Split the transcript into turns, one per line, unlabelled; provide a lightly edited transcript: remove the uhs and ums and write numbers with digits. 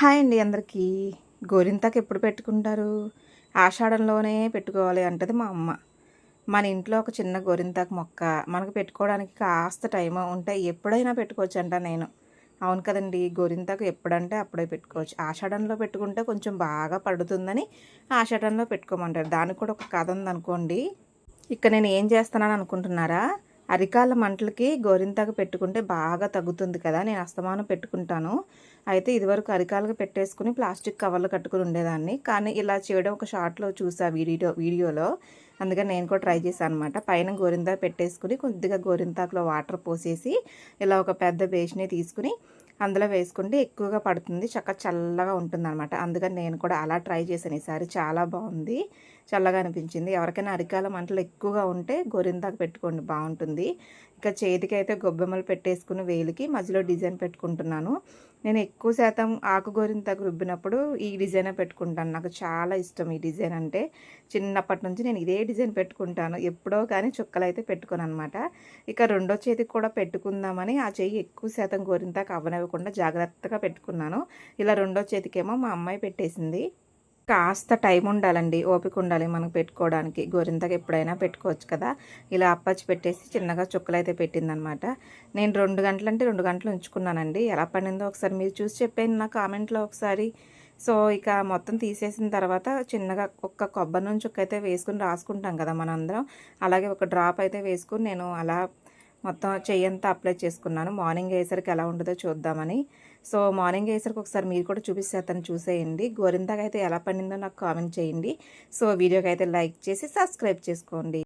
Hi అండి అందరికీ. గోరింతాకు ఎప్పుడు పెట్టుకుంటారు? ఆషాఢంలోనే పెట్టుకోవాలి అంటది మా అమ్మ. మన ఇంట్లో ఒక చిన్న గోరింతాకు మొక్క మనకు పెట్టుకోవడానికి కాస్త టైం ఉంటే ఎప్పుడైనా పెట్టుకోవచ్చంట నేను. అవును కదండీ! గోరింతాకు ఎప్పుడంటే అప్పుడే పెట్టుకోవచ్చు. ఆషాఢంలో పెట్టుకుంటే కొంచెం బాగా పడుతుందని ఆషాఢంలో పెట్టుకోమంటారు. దానికి కూడా ఒక కథ ఉందనుకోండి. ఇక్కడ నేను ఏం చేస్తున్నాను అనుకుంటున్నారా? అరికాళ్ళ మంటలకి గోరింతాకు పెట్టుకుంటే బాగా తగ్గుతుంది కదా, నేను అస్తమానం పెట్టుకుంటాను. అయితే ఇదివరకు అరికాళ్ళకి పెట్టేసుకుని ప్లాస్టిక్ కవర్లు కట్టుకుని ఉండేదాన్ని. కానీ ఇలా చేయడం ఒక షార్ట్లో చూసా వీడియోలో. అందుకని నేను కూడా ట్రై చేశాను అనమాట. పైన గోరింతాకు పెట్టేసుకుని కొద్దిగా గోరింతాకులో వాటర్ పోసేసి ఇలా ఒక పెద్ద బేషన్ని తీసుకుని అందులో వేసుకుంటే ఎక్కువగా పడుతుంది, చల్లగా ఉంటుందన్నమాట. అందుకని నేను కూడా అలా ట్రై చేశాను ఈసారి. చాలా బాగుంది, చల్లగా అనిపించింది. ఎవరికైనా అరికాల మంటలు ఎక్కువగా ఉంటే గోరింతాకు పెట్టుకోండి, బాగుంటుంది. ఇక చేతికి అయితే గొబ్బెమ్మలు పెట్టేసుకుని వేలికి మధ్యలో డిజైన్ పెట్టుకుంటున్నాను. నేను ఎక్కువ శాతం ఆకు గోరింతాకు రుబ్బినప్పుడు ఈ డిజైనే పెట్టుకుంటాను. నాకు చాలా ఇష్టం ఈ డిజైన్ అంటే. చిన్నప్పటి నుంచి నేను ఇదే డిజైన్ పెట్టుకుంటాను. ఎప్పుడో కానీ చుక్కలు అయితే పెట్టుకోను అనమాట. ఇక రెండో చేతికి కూడా పెట్టుకుందామని ఆ చెయ్యి ఎక్కువ శాతం గోరింతాకు అవ్వనివ్వకుండా జాగ్రత్తగా పెట్టుకున్నాను. ఇలా రెండో చేతికేమో మా అమ్మాయి పెట్టేసింది. కాస్త టైం ఉండాలండి, ఓపిక ఉండాలి మనకు పెట్టుకోవడానికి. గోరింతకు ఎప్పుడైనా పెట్టుకోవచ్చు కదా. ఇలా అప్పచ్చి పెట్టేసి చిన్నగా చుక్కలైతే పెట్టిందనమాట. నేను 2 గంటలంటే 2 గంటలు ఉంచుకున్నానండి. ఎలా పండిందో ఒకసారి మీరు చూసి చెప్పండి నా కామెంట్లో ఒకసారి. సో ఇక మొత్తం తీసేసిన తర్వాత చిన్నగా ఒక్క కొబ్బరి నూనె చుక్క అయితే వేసుకుని రాసుకుంటాం కదా మనందరం. అలాగే ఒక డ్రాప్ అయితే వేసుకుని నేను అలా మొత్తం చెయ్యంతా అప్లై చేసుకున్నాను. మార్నింగ్ అయ్యేసరికి ఎలా ఉంటుందో చూద్దామని. సో మార్నింగ్ అయ్యేసరికి ఒకసారి మీరు కూడా చూపిస్తేస్తాను, చూసేయండి. గోరింతాకు అయితే ఎలా పండిందో నాకు కామెంట్ చేయండి. సో వీడియోకి అయితే లైక్ చేసి సబ్స్క్రైబ్ చేసుకోండి.